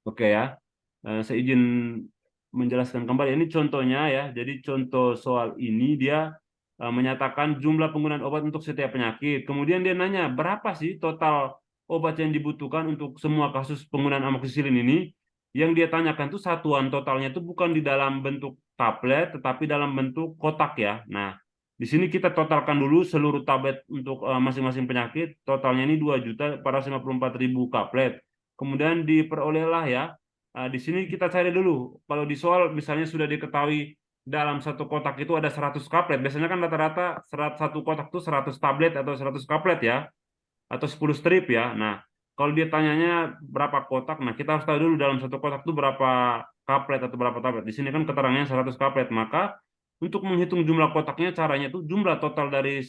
Oke ya. Saya izin menjelaskan kembali. Ini contohnya ya. Jadi contoh soal ini dia menyatakan jumlah penggunaan obat untuk setiap penyakit. Kemudian dia nanya berapa sih total obat yang dibutuhkan untuk semua kasus penggunaan amoksisilin ini. Yang dia tanyakan tuh satuan totalnya itu bukan di dalam bentuk tablet, tetapi dalam bentuk kotak ya. Nah, di sini kita totalkan dulu seluruh tablet untuk masing-masing penyakit. Totalnya ini 2.454.000 tablet. Kemudian diperolehlah ya. Di sini kita cari dulu. Kalau di soal misalnya sudah diketahui dalam satu kotak itu ada 100 kaplet. Biasanya kan rata-rata satu kotak itu 100 tablet atau 100 kaplet ya. Atau 10 strip ya. Nah, kalau dia tanyanya berapa kotak, nah kita harus tahu dulu dalam satu kotak itu berapa kaplet atau berapa tablet. Di sini kan keterangannya 100 kaplet. Maka untuk menghitung jumlah kotaknya caranya itu jumlah total dari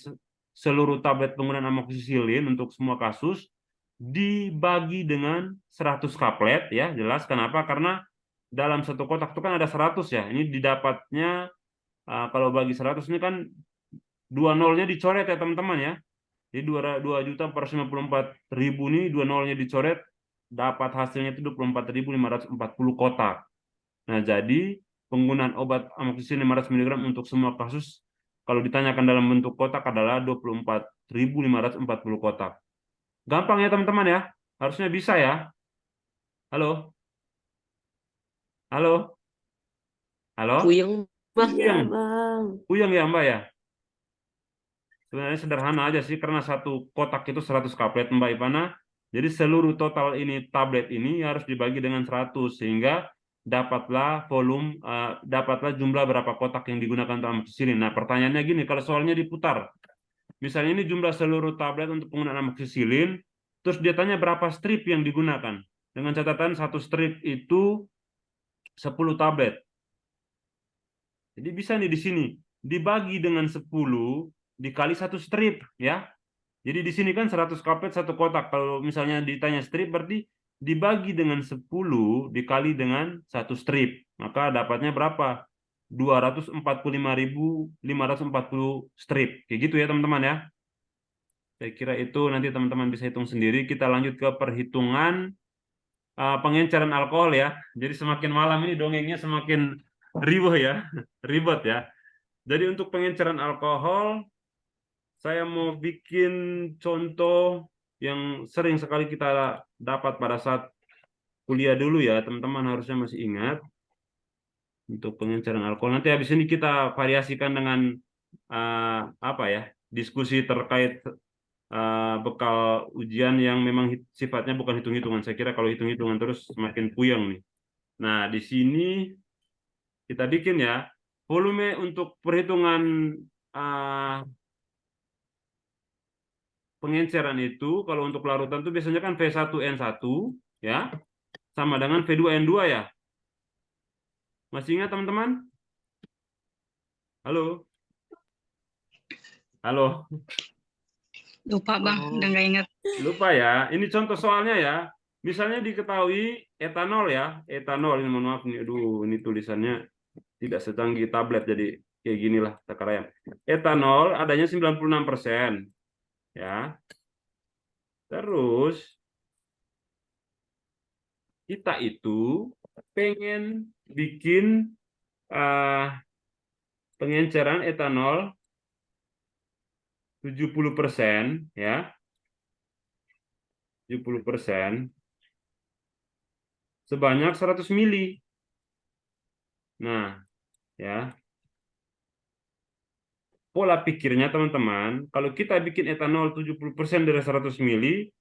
seluruh tablet penggunaan amoksisilin untuk semua kasus dibagi dengan 100 kaplet ya. Jelas kenapa? Karena dalam satu kotak itu kan ada 100 ya. Ini didapatnya kalau bagi 100 ini kan dua nolnya dicoret ya teman-teman ya. Jadi 2.454.000 ini dua nolnya dicoret, dapat hasilnya itu 24.540 kotak. Nah, jadi penggunaan obat amoksisilin 500 mg untuk semua kasus kalau ditanyakan dalam bentuk kotak adalah 24.540 kotak. Gampang ya teman-teman ya. Harusnya bisa ya. Halo? Halo? Halo? Puyeng bang ya Puyeng. bang. Puyeng ya Mbak ya. Sebenarnya sederhana aja sih karena satu kotak itu 100 kaplet Mbak Ivana. Jadi seluruh total ini tablet ini harus dibagi dengan 100 sehingga dapatlah jumlah berapa kotak yang digunakan untuk amoksisilin. Nah, pertanyaannya gini, kalau soalnya diputar. Misalnya ini jumlah seluruh tablet untuk penggunaan amoksisilin, terus dia tanya berapa strip yang digunakan. Dengan catatan satu strip itu 10 tablet. Jadi bisa nih di sini dibagi dengan 10 dikali satu strip ya. Jadi di sini kan 100 kaplet satu kotak. Kalau misalnya ditanya strip berarti dibagi dengan 10 dikali dengan satu strip. Maka dapatnya berapa? 245.540 strip. Kayak gitu ya teman-teman ya. Saya kira itu nanti teman-teman bisa hitung sendiri. Kita lanjut ke perhitungan pengenceran alkohol ya. Jadi semakin malam ini dongengnya semakin riuh ya, ribet ya. Jadi untuk pengenceran alkohol, saya mau bikin contoh yang sering sekali kita dapat pada saat kuliah dulu ya, teman-teman harusnya masih ingat untuk pengenceran alkohol. Nanti habis ini kita variasikan dengan apa ya, diskusi terkait bekal ujian yang memang sifatnya bukan hitung-hitungan. Saya kira kalau hitung-hitungan terus semakin puyeng nih. Nah, di sini kita bikin ya volume untuk perhitungan uh, pengenceran itu kalau untuk larutan itu biasanya kan V1N1 ya sama dengan V2N2 ya. Masih ingat teman-teman? Halo? Halo? Lupa bang, udah nggak ingat. Lupa ya. Ini contoh soalnya ya. Misalnya diketahui etanol ya. Etanol ini mohon maaf nih. Aduh, ini tulisannya tidak secanggih tablet jadi kayak ginilah takaraya. Etanol adanya 96% ya. Terus kita itu pengen bikin pengenceran etanol 70% ya. 70% sebanyak 100 mili. Nah, ya. Pola pikirnya teman-teman, kalau kita bikin etanol 70% dari 100 mili,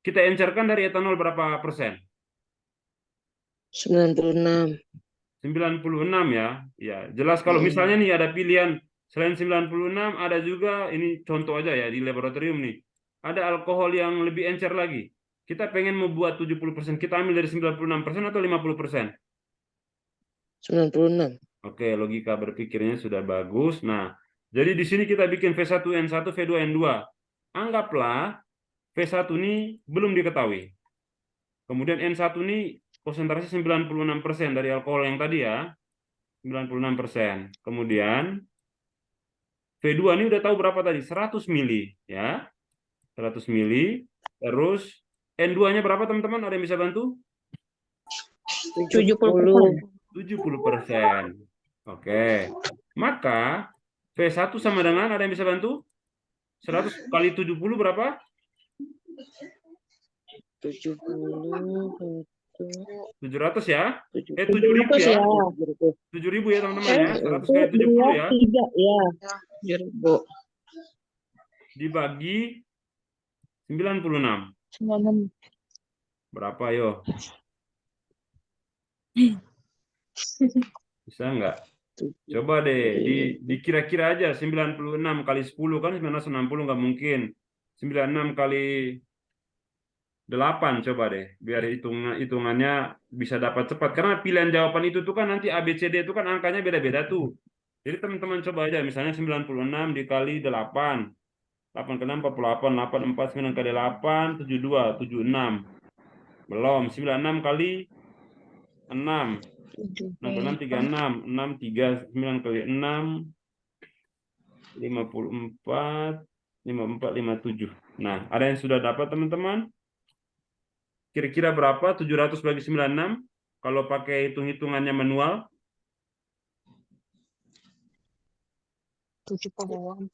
kita encerkan dari etanol berapa persen? 96. 96 ya. Ya, jelas kalau misalnya nih ada pilihan selain 96 ada juga ini contoh aja ya di laboratorium nih. Ada alkohol yang lebih encer lagi. Kita pengen membuat 70%, kita ambil dari 96% atau 50%? 96. Oke, logika berpikirnya sudah bagus. Nah, jadi di sini kita bikin V1N1, V2N2. Anggaplah V1 ini belum diketahui. Kemudian N1 ini konsentrasi 96% dari alkohol yang tadi ya. 96%. Kemudian V2 ini udah tahu berapa tadi? 100 mili ya. 100 mili. Terus N2-nya berapa teman-teman? Ada yang bisa bantu? 70. 70%. Oke. Maka V1 sama dengan, ada yang bisa bantu? 100 kali 70 berapa? 70 itu 700 ya? 700 7.000 ya? ya. 7.000 ya teman-teman ya. 100 kali 70 ya. 3 ya. 7.000. Dibagi 96. 96. Berapa yo? Bisa nggak? Coba deh, dikira-kira aja 96 kali 10 kan 960 nggak mungkin. 96 kali 8 coba deh, biar hitungannya bisa dapat cepat. Karena pilihan jawaban itu tuh kan nanti A, B, C, D itu kan angkanya beda-beda tuh. Jadi teman-teman coba aja, misalnya 96 dikali 8. 8 ke 6, 48. 8, 4, 9 kali 8, 72, 76. Belum, 96 kali 6. 6 kali 6, 36. 6, 3, 9 kali 6, 54, 54, 57. Nah, ada yang sudah dapat teman-teman? Kira-kira berapa 700 bagi 96? Kalau pakai hitung-hitungannya manual? 70.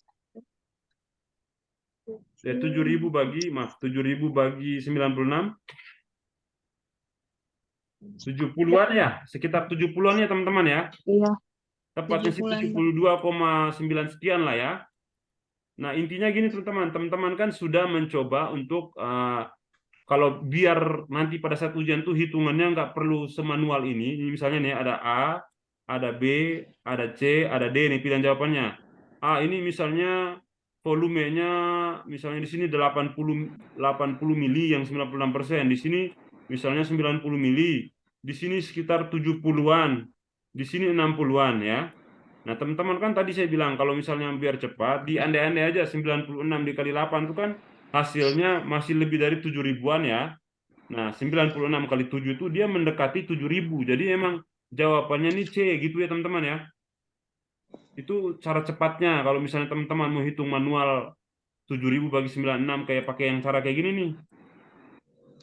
Ya, 7.000 bagi, maaf, 7.000 bagi 96? 70-an ya? Sekitar 70-an ya teman-teman ya? Iya. Tepatnya sih 70-an, 72,9 sekian lah ya. Nah, intinya gini teman-teman. Teman-teman kan sudah mencoba untuk kalau biar nanti pada saat ujian tuh hitungannya nggak perlu semanual ini. Ini misalnya nih ada A, ada B, ada C, ada D nih pilihan jawabannya. A ini misalnya volumenya misalnya di sini 80 mili yang 96%. Di sini misalnya 90 mili. Di sini sekitar 70-an. Di sini 60-an ya. Nah, teman-teman kan tadi saya bilang kalau misalnya biar cepat, diandai-andai aja 96 dikali 8 itu kan hasilnya masih lebih dari 7 ribuan ya. Nah, 96 kali 7 itu dia mendekati 7.000. Jadi emang jawabannya ini C gitu ya teman-teman ya. Itu cara cepatnya kalau misalnya teman-teman mau hitung manual 7.000 bagi 96 kayak pakai yang cara kayak gini nih.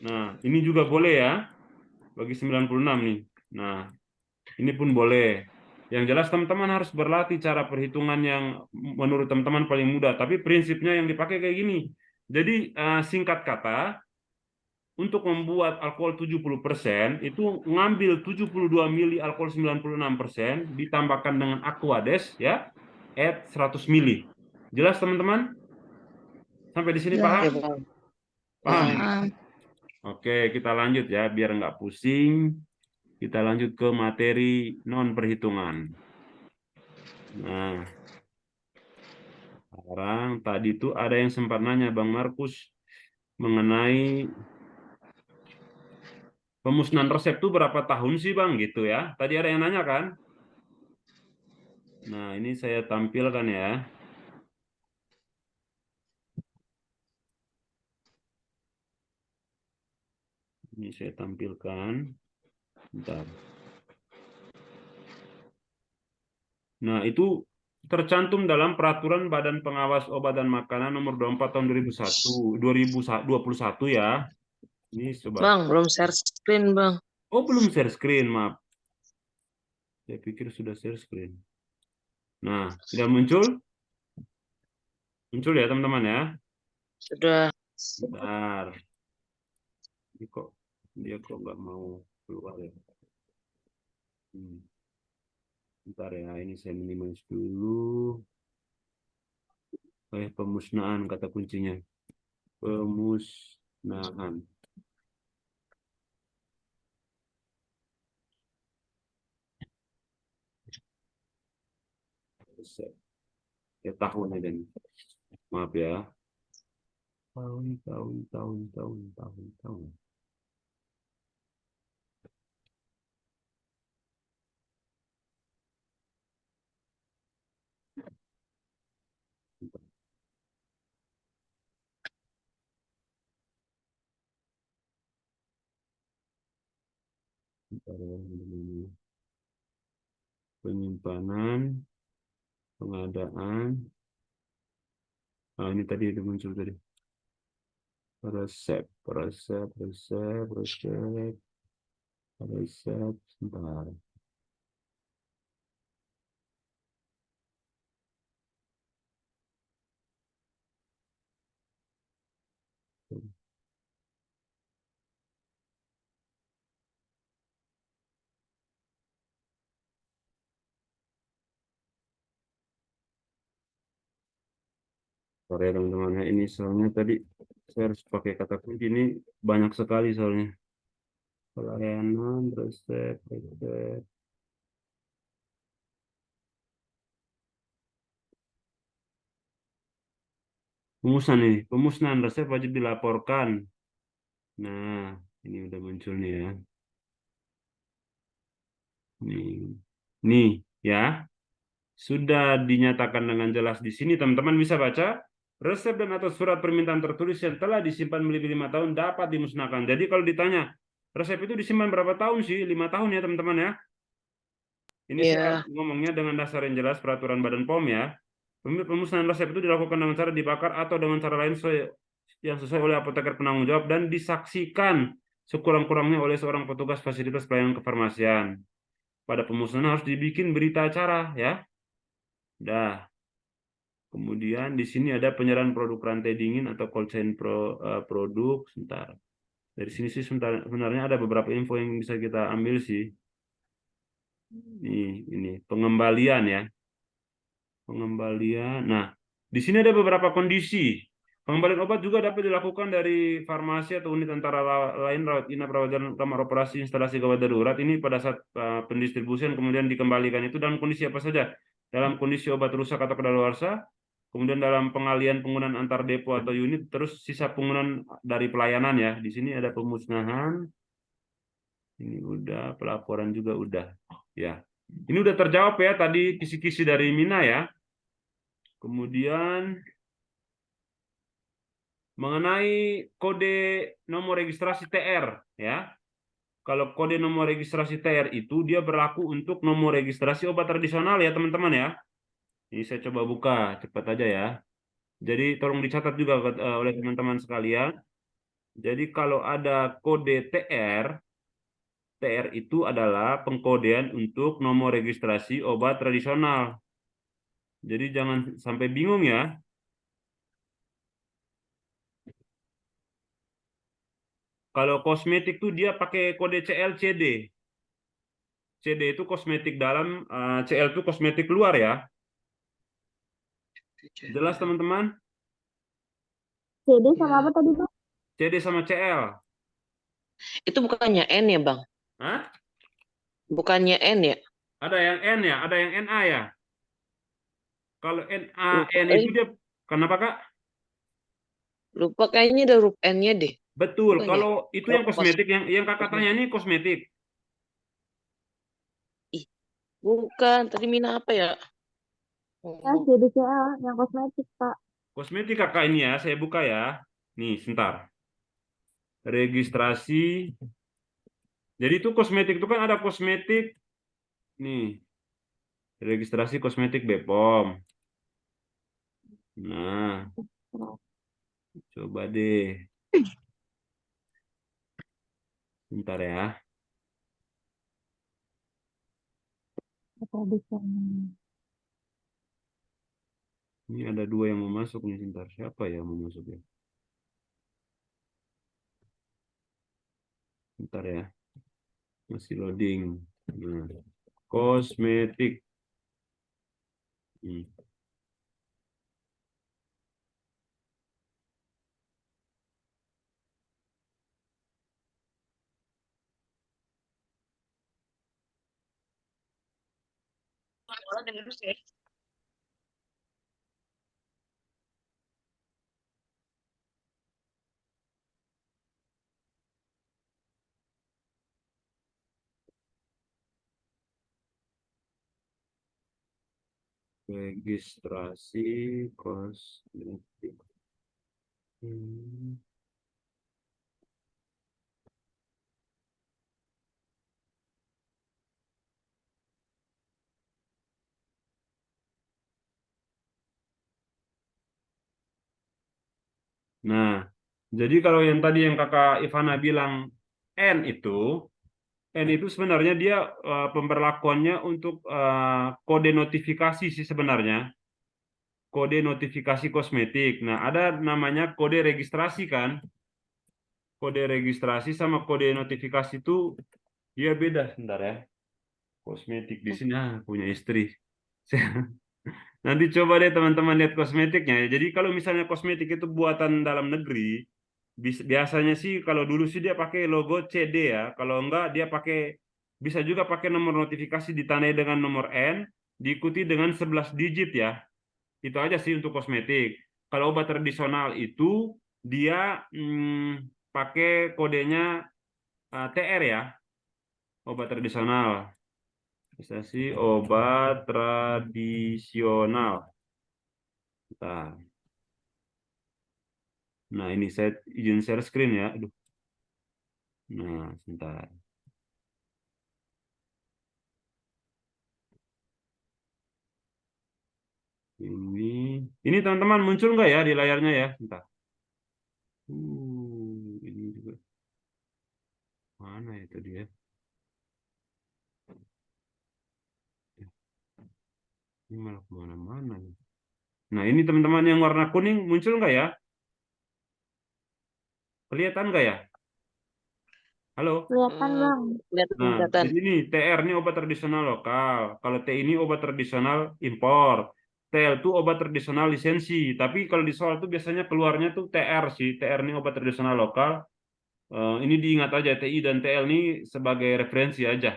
Nah, ini juga boleh ya. Bagi 96 nih. Nah, ini pun boleh. Yang jelas teman-teman harus berlatih cara perhitungan yang menurut teman-teman paling mudah. Tapi prinsipnya yang dipakai kayak gini. Jadi singkat kata, untuk membuat alkohol 70% itu ngambil 72 mili alkohol 96% ditambahkan dengan Aquades ya, add 100 mili. Jelas teman-teman? Sampai di sini Jelas. paham? Paham? paham. Oke, kita lanjut ya biar nggak pusing. Kita lanjut ke materi non perhitungan. Nah, sekarang tadi tuh ada yang sempat nanya Bang Markus mengenai pemusnahan resep tuh berapa tahun sih Bang gitu ya. Tadi ada yang nanya kan? Nah, ini saya tampilkan ya. Ini saya tampilkan. Bentar. Nah, itu tercantum dalam Peraturan Badan Pengawas Obat dan Makanan Nomor 24 Tahun 2021 ya. Ini coba. Bang, belum share screen, Bang. Oh, belum share screen, maaf. Saya pikir sudah share screen. Nah, sudah muncul? Muncul ya, teman-teman ya. Sudah. Bentar. Ini kok dia kok nggak mau keluar ya? Bentar ya, ini saya minimize dulu. Pemusnahan kata kuncinya. Pemusnahan. Ya tahun aja nih. Maaf ya. Tahun. Bentar ya, ini. Penyimpanan, pengadaan. Nah, ini tadi ada muncul tadi. Resep. Resep, sebentar. Sorry ya, teman-teman, ini soalnya tadi saya harus pakai kata kunci ini banyak sekali soalnya. Pelayanan, resep. Pemusnahan ini, pemusnahan resep wajib dilaporkan. Nah, ini udah muncul nih ya. Nih, ya. Sudah dinyatakan dengan jelas di sini, teman-teman bisa baca. Resep dan atau surat permintaan tertulis yang telah disimpan melebihi 5 tahun dapat dimusnahkan. Jadi kalau ditanya, resep itu disimpan berapa tahun sih? 5 tahun ya, teman-teman ya. Ini saya Iya. ngomongnya dengan dasar yang jelas peraturan Badan POM ya. Pemusnahan resep itu dilakukan dengan cara dibakar atau dengan cara lain yang sesuai oleh apoteker penanggung jawab dan disaksikan sekurang-kurangnya oleh seorang petugas fasilitas pelayanan kefarmasian. Pada pemusnahan harus dibikin berita acara ya. Dah. Kemudian di sini ada penyerahan produk rantai dingin atau cold chain produk. Sebentar. Dari sini sih sebenarnya ada beberapa info yang bisa kita ambil sih. Ini pengembalian ya. Pengembalian. Nah, di sini ada beberapa kondisi. Pengembalian obat juga dapat dilakukan dari farmasi atau unit antara lain rawat inap, rawat jalan, kamar operasi, instalasi gawat darurat. Ini pada saat pendistribusian kemudian dikembalikan itu dalam kondisi apa saja? Dalam kondisi obat rusak atau kadaluarsa, kemudian dalam pengalian penggunaan antar depo atau unit, terus sisa penggunaan dari pelayanan ya. Di sini ada pemusnahan. Ini udah, pelaporan juga udah. Ya. Ini udah terjawab ya tadi kisi-kisi dari Mina ya. Kemudian mengenai kode nomor registrasi TR ya. Kalau kode nomor registrasi TR itu dia berlaku untuk nomor registrasi obat tradisional ya teman-teman ya. Ini saya coba buka cepat aja ya. Jadi tolong dicatat juga oleh teman-teman sekalian. Jadi kalau ada kode TR, TR itu adalah pengkodean untuk nomor registrasi obat tradisional. Jadi jangan sampai bingung ya. Kalau kosmetik tuh dia pakai kode CLCD. CD itu kosmetik dalam, CL itu kosmetik luar ya. Jelas teman-teman? CD sama Ya. apa tadi, Bang? CD sama CL. Itu bukannya N ya, Bang? Hah? Bukannya N ya? Ada yang N ya, ada yang NA ya. Kalau Lupa, NaN itu dia, kenapa Kak? lupa kayaknya ada huruf N-nya deh. Betul, Bukan ya? kalau itu yang Kalau kosmetik, yang Kakak tanya ini kosmetik. bukan, tadi Mina apa ya? Ya, JDCL yang kosmetik, Pak. Kosmetik Kakak ini ya, saya buka ya. Nih, sebentar. Registrasi. Jadi itu kosmetik itu kan ada kosmetik. Nih, registrasi kosmetik BPOM. Nah, coba deh. Bentar ya. Tradisional. Ini ada dua yang mau masuk nih, sebentar. Siapa ya yang mau masuk ya? Bentar ya. Masih loading. Nah, kosmetik. Hmm. Registrasi kosmetik. Hmm. Nah, jadi kalau yang tadi yang Kakak Ivana bilang N itu N itu sebenarnya dia pemberlakuannya untuk kode notifikasi sih sebenarnya. Kode notifikasi kosmetik. Nah, ada namanya kode registrasi kan. Kode registrasi sama kode notifikasi itu dia beda. Sebentar ya. Kosmetik di sini punya istri. Nanti coba deh teman-teman lihat kosmetiknya. Jadi kalau misalnya kosmetik itu buatan dalam negeri, biasanya sih kalau dulu sih dia pakai logo CD ya. Kalau enggak dia pakai, bisa juga pakai nomor notifikasi ditandai dengan nomor N, diikuti dengan 11 digit ya. Itu aja sih untuk kosmetik. Kalau obat tradisional itu dia pakai kodenya TR ya, obat tradisional. Bisa sih obat tradisional. Nah, ini saya izin share screen ya. Aduh. Nah, sebentar. Ini teman-teman muncul nggak ya di layarnya ya? Sebentar. Ini juga. Mana itu dia? Ini malah kemana-mana. Nah, ini teman-teman yang warna kuning muncul nggak ya? Kelihatan nggak ya? Halo? Kelihatan Bang. Nah, Kelihatan. jadi ini TR ini obat tradisional lokal. Kalau T ini obat tradisional impor. TL itu obat tradisional lisensi. Tapi kalau di soal tuh biasanya keluarnya tuh TR sih. TR ini obat tradisional lokal. Ini diingat aja TI dan TL ini sebagai referensi aja.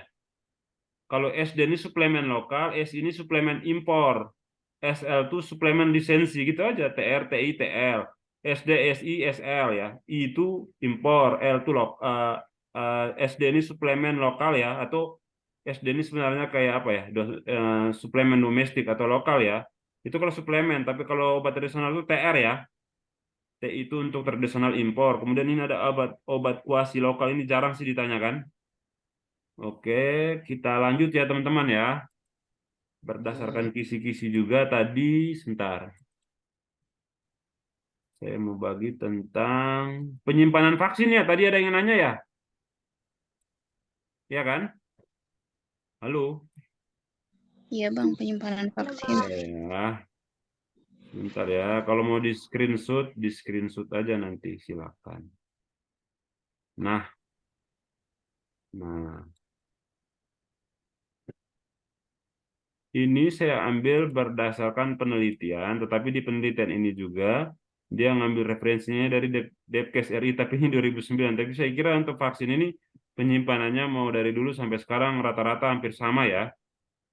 Kalau SD ini suplemen lokal, S ini suplemen impor. SL itu suplemen lisensi gitu aja. TR, TI, TL. SD, SI, SL ya. I itu impor, L itu SD ini suplemen lokal ya, atau SD ini sebenarnya kayak apa ya, suplemen domestik atau lokal ya. Itu kalau suplemen, tapi kalau obat tradisional itu TR ya. T itu untuk tradisional impor. Kemudian ini ada obat kuasi lokal, ini jarang sih ditanyakan. Oke, kita lanjut ya teman-teman ya. Berdasarkan kisi-kisi juga tadi, sebentar. Saya mau bagi tentang penyimpanan vaksin ya. Tadi ada yang nanya ya? Ya kan? Halo? Iya Bang, penyimpanan vaksin. Ya, bentar ya. Kalau mau di screenshot aja nanti silakan. Nah. Ini saya ambil berdasarkan penelitian, tetapi di penelitian ini juga dia ngambil referensinya dari Depkes RI, tapi ini 2009. Tapi saya kira untuk vaksin ini penyimpanannya mau dari dulu sampai sekarang rata-rata hampir sama ya.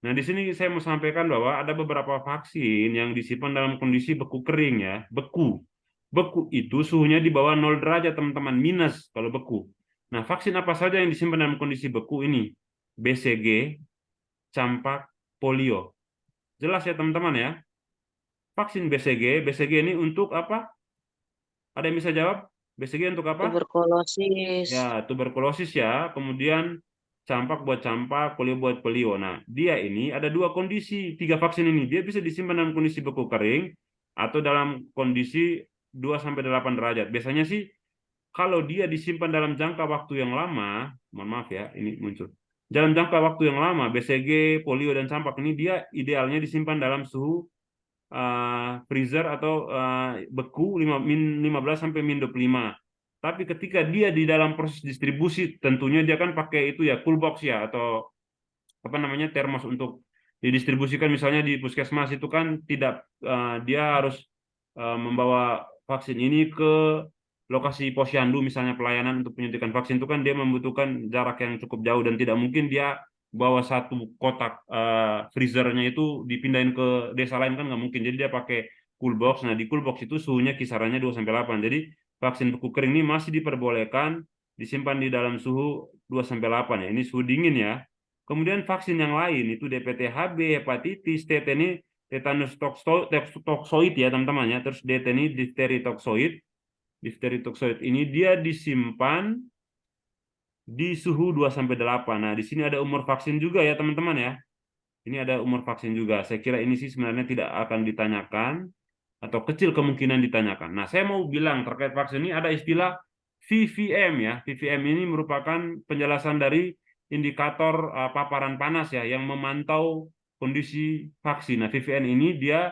Nah, di sini saya mau sampaikan bahwa ada beberapa vaksin yang disimpan dalam kondisi beku kering ya, beku. Beku itu suhunya di bawah 0 derajat, teman-teman, minus kalau beku. Nah, vaksin apa saja yang disimpan dalam kondisi beku ini? BCG, campak, polio. Jelas ya teman-teman ya. Vaksin BCG ini untuk apa? Ada yang bisa jawab? BCG untuk apa? Tuberkulosis. Ya, tuberkulosis ya. Kemudian campak buat campak, polio buat polio. Nah, dia ini ada dua kondisi, tiga vaksin ini. Dia bisa disimpan dalam kondisi beku kering atau dalam kondisi 2-8 derajat. Biasanya sih kalau dia disimpan dalam jangka waktu yang lama, mohon maaf ya, ini muncul. Dalam jangka waktu yang lama, BCG, polio, dan campak ini dia idealnya disimpan dalam suhu freezer atau beku 15 sampai min 25. Tapi ketika dia di dalam proses distribusi, tentunya dia kan pakai itu ya, cool box ya, atau apa namanya, termos untuk didistribusikan. Misalnya di puskesmas itu kan tidak, dia harus membawa vaksin ini ke lokasi posyandu, misalnya pelayanan untuk penyuntikan vaksin itu kan dia membutuhkan jarak yang cukup jauh dan tidak mungkin dia bawa satu kotak freezernya itu dipindahin ke desa lain, kan nggak mungkin. Jadi dia pakai cool box. Nah, di cool box itu suhunya kisarannya 2-8. Jadi vaksin beku kering ini masih diperbolehkan disimpan di dalam suhu 2-8 ya. Ini suhu dingin ya. Kemudian vaksin yang lain itu DPT HB, hepatitis, TT ini tetanus toksoid ya teman-teman ya. Terus DT ini difteri toksoid. Difteri toksoid ini dia disimpan di suhu 2-8. Nah, di sini ada umur vaksin juga ya teman-teman ya. Ini ada umur vaksin juga. Saya kira ini sih sebenarnya tidak akan ditanyakan atau kecil kemungkinan ditanyakan. Nah, saya mau bilang terkait vaksin ini ada istilah VVM ya. VVM ini merupakan penjelasan dari indikator paparan panas ya yang memantau kondisi vaksin. Nah, VVN ini dia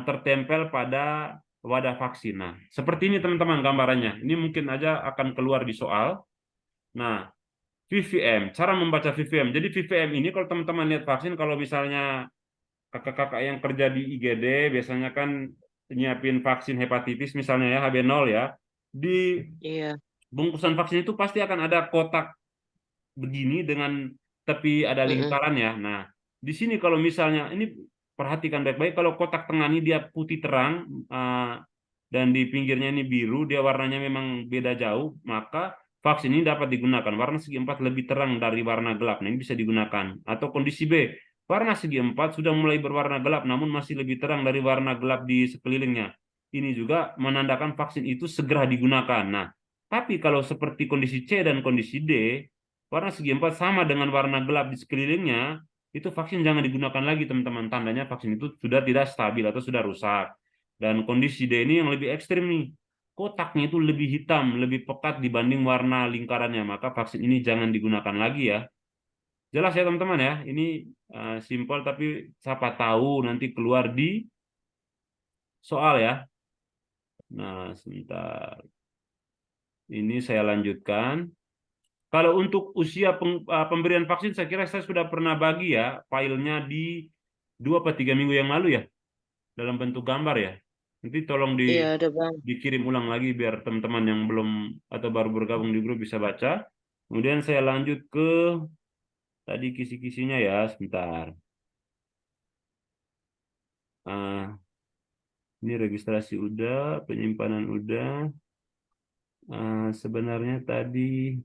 tertempel pada wadah vaksin. Nah, seperti ini teman-teman gambarannya. Ini mungkin aja akan keluar di soal. Nah, VVM, cara membaca VVM. Jadi VVM ini kalau teman-teman lihat vaksin, kalau misalnya kakak-kakak yang kerja di IGD, biasanya kan nyiapin vaksin hepatitis misalnya ya, HB0 ya. Di Iya. bungkusan vaksin itu pasti akan ada kotak begini dengan tepi ada Mm-mm. lingkaran ya. Nah, di sini kalau misalnya ini perhatikan baik-baik kalau kotak tengah ini dia putih terang dan di pinggirnya ini biru, dia warnanya memang beda jauh, maka vaksin ini dapat digunakan. Warna segi empat lebih terang dari warna gelap. Nah, ini bisa digunakan. Atau kondisi B, warna segi empat sudah mulai berwarna gelap namun masih lebih terang dari warna gelap di sekelilingnya. Ini juga menandakan vaksin itu segera digunakan. Nah, tapi kalau seperti kondisi C dan kondisi D, warna segi empat sama dengan warna gelap di sekelilingnya, itu vaksin jangan digunakan lagi teman-teman. Tandanya vaksin itu sudah tidak stabil atau sudah rusak. Dan kondisi D ini yang lebih ekstrim nih. Kotaknya itu lebih hitam, lebih pekat dibanding warna lingkarannya. Maka vaksin ini jangan digunakan lagi ya. Jelas ya teman-teman ya. Ini simpel tapi siapa tahu nanti keluar di soal ya. Nah, sebentar. Ini saya lanjutkan. Kalau untuk usia pemberian vaksin, saya kira saya sudah pernah bagi ya filenya di 2 atau 3 minggu yang lalu ya, dalam bentuk gambar ya. Nanti tolong Iya ada bang. dikirim ulang lagi biar teman-teman yang belum atau baru bergabung di grup bisa baca. Kemudian saya lanjut ke tadi kisi-kisinya ya, sebentar. Ah, ini registrasi udah, penyimpanan udah. Sebenarnya tadi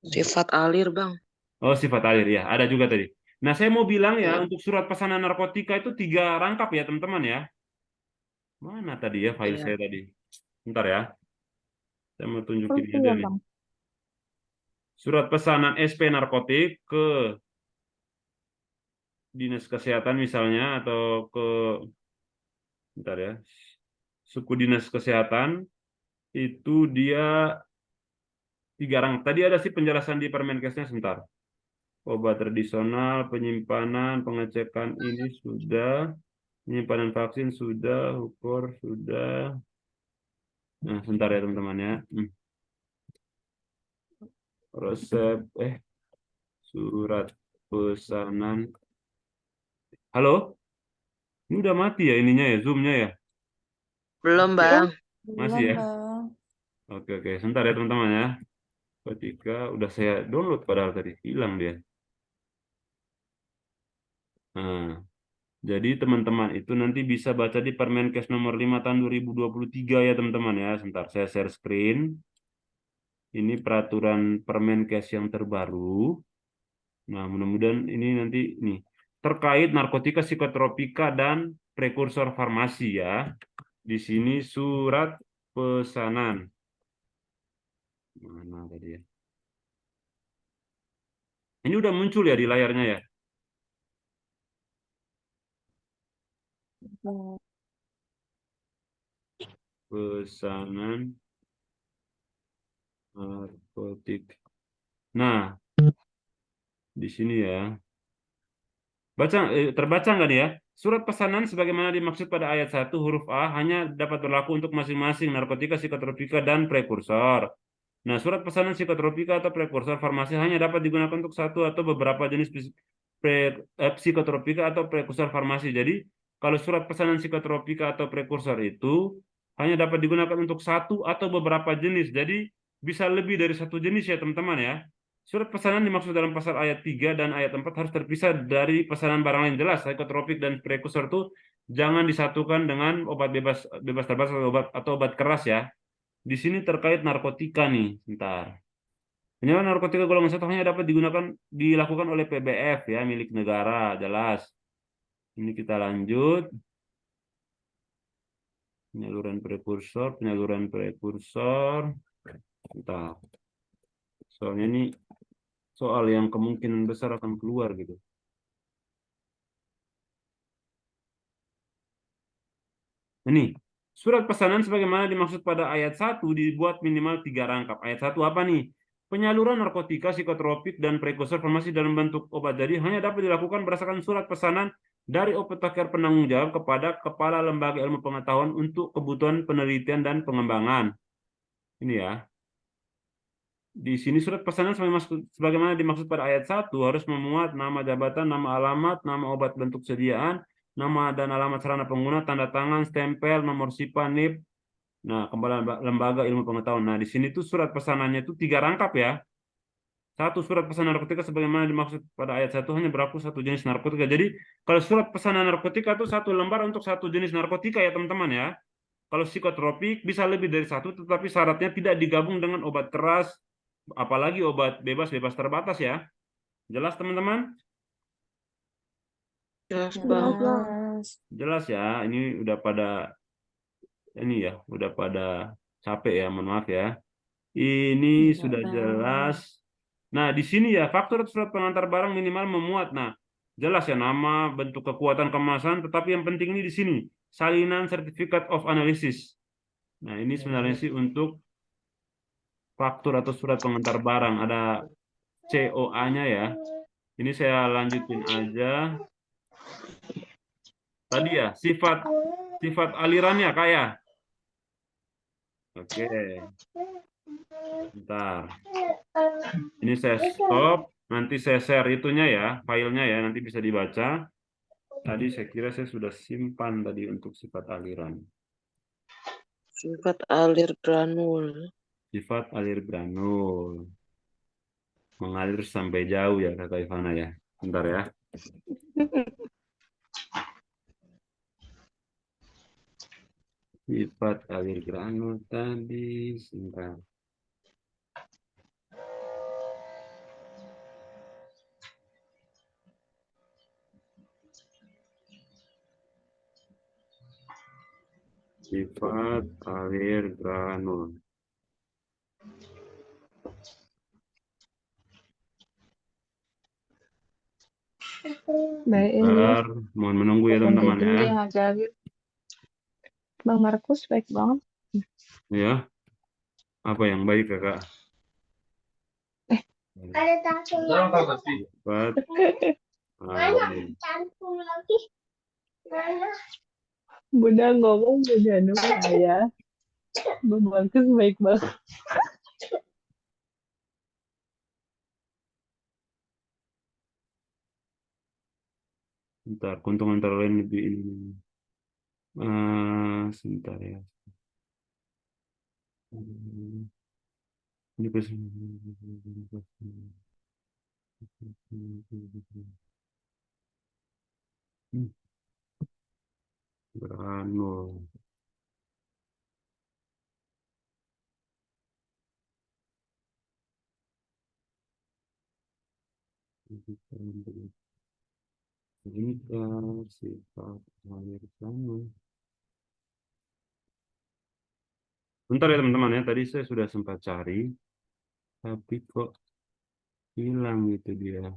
Sifat alir bang. oh sifat alir ya, ada juga tadi. Nah, saya mau bilang ya, Mm. untuk surat pesanan narkotika itu 3 rangkap ya, teman-teman ya. Mana tadi ya file Iya. saya tadi? Bentar ya, saya mau tunjukin Pasti aja ya, nih. Bang. Surat pesanan SP narkotik ke Dinas Kesehatan misalnya, atau ke, bentar ya, suku Dinas Kesehatan, itu dia 3 rangkap. Tadi ada sih penjelasan di Permenkesnya sebentar. Obat tradisional, penyimpanan, pengecekan ini sudah, penyimpanan vaksin sudah, ukur sudah. Nah, sebentar ya teman-teman ya. Resep, surat pesanan. Halo? Ini udah mati ya ininya ya, Zoom-nya ya? Belum Masih ya? bang. Masih Belum, ya? Bang. Oke, oke. Sebentar ya teman-teman ya. Ketika udah saya download padahal tadi. Hilang dia. Nah, jadi teman-teman itu nanti bisa baca di Permenkes nomor 5 tahun 2023 ya teman-teman ya. Sebentar saya share screen. Ini peraturan Permenkes yang terbaru. Nah, mudah-mudahan ini nanti nih terkait narkotika psikotropika dan prekursor farmasi ya. Di sini surat pesanan. Mana tadi ya? Ini udah muncul ya di layarnya ya. Bang. Pesanan narkotik. Nah, di sini ya. Terbaca nggak nih ya? Surat pesanan sebagaimana dimaksud pada ayat 1 huruf A hanya dapat berlaku untuk masing-masing narkotika, psikotropika, dan prekursor. Nah, surat pesanan psikotropika atau prekursor farmasi hanya dapat digunakan untuk satu atau beberapa jenis psikotropika atau prekursor farmasi. Jadi, kalau surat pesanan psikotropika atau prekursor itu hanya dapat digunakan untuk satu atau beberapa jenis. Jadi, bisa lebih dari satu jenis ya, teman-teman ya. Surat pesanan dimaksud dalam pasal ayat 3 dan ayat 4 harus terpisah dari pesanan barang lain. Jelas, psikotropik dan prekursor itu jangan disatukan dengan obat bebas terbang atau obat keras ya. Di sini terkait narkotika nih, bentar. Penyalahgunaan narkotika golongan 1 hanya dapat dilakukan oleh PBF ya, milik negara, jelas. Ini kita lanjut. Penyaluran prekursor. Bentar. Soalnya ini soal yang kemungkinan besar akan keluar gitu. Ini Surat pesanan sebagaimana dimaksud pada ayat 1 dibuat minimal 3 rangkap. Ayat 1 apa nih? Penyaluran narkotika, psikotropik, dan prekursor farmasi dalam bentuk obat jadi hanya dapat dilakukan berdasarkan surat pesanan dari apoteker penanggung jawab kepada Kepala Lembaga Ilmu Pengetahuan untuk kebutuhan penelitian dan pengembangan. Ini ya. Di sini surat pesanan sebagaimana dimaksud pada ayat 1 harus memuat nama jabatan, nama alamat, nama obat bentuk sediaan, nama dan alamat sarana pengguna, tanda tangan, stempel, nomor SIPA, NIP. Nah, Kepala Lembaga Ilmu Pengetahuan. Nah, di sini tuh surat pesanannya itu 3 rangkap ya. Satu, surat pesanan narkotika sebagaimana dimaksud pada ayat 1 hanya berlaku satu jenis narkotika. Jadi, kalau surat pesanan narkotika itu satu lembar untuk satu jenis narkotika ya teman-teman ya. Kalau psikotropik bisa lebih dari satu, tetapi syaratnya tidak digabung dengan obat keras, apalagi obat bebas terbatas ya. Jelas teman-teman? Jelas Jelas, Bang. Bang. Jelas ya. Ini udah pada capek ya, mohon maaf ya. Ini sudah jelas. Nah, di sini ya faktur surat pengantar barang minimal memuat. Nah, jelas ya nama, bentuk kekuatan kemasan, tetapi yang penting ini di sini salinan Certificate of Analysis. Nah, ini sebenarnya sih untuk faktur atau surat pengantar barang ada COA-nya ya. Ini saya lanjutin aja. Tadi ya sifat alirannya Kak ya. Oke, bentar. Ini saya stop, nanti saya share itunya ya, filenya ya, nanti bisa dibaca. Tadi saya kira saya sudah simpan tadi untuk sifat aliran. Sifat alir granul. Sifat alir granul. Mengalir sampai jauh ya kata Ivana ya. Bentar ya. Sifat alir granul tadi, sebentar. Sifat alir granul. Baik, Bentar, mohon menunggu ya teman-teman ya. yang agak Bang Markus baik banget. Ya, apa yang baik kakak? Sifat alir. Bunda ngomong Bunda nunggu ya. Bang Markus baik banget. Bentar, keuntungan antara lain lebih ini. Sebentar ya. Ini granul. Jika sifat alir granul. Bentar ya teman-teman ya, tadi saya sudah sempat cari, tapi kok hilang gitu dia.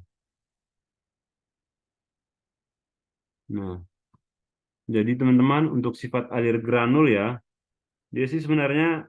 Nah, jadi teman-teman untuk sifat alir granul ya, dia sih sebenarnya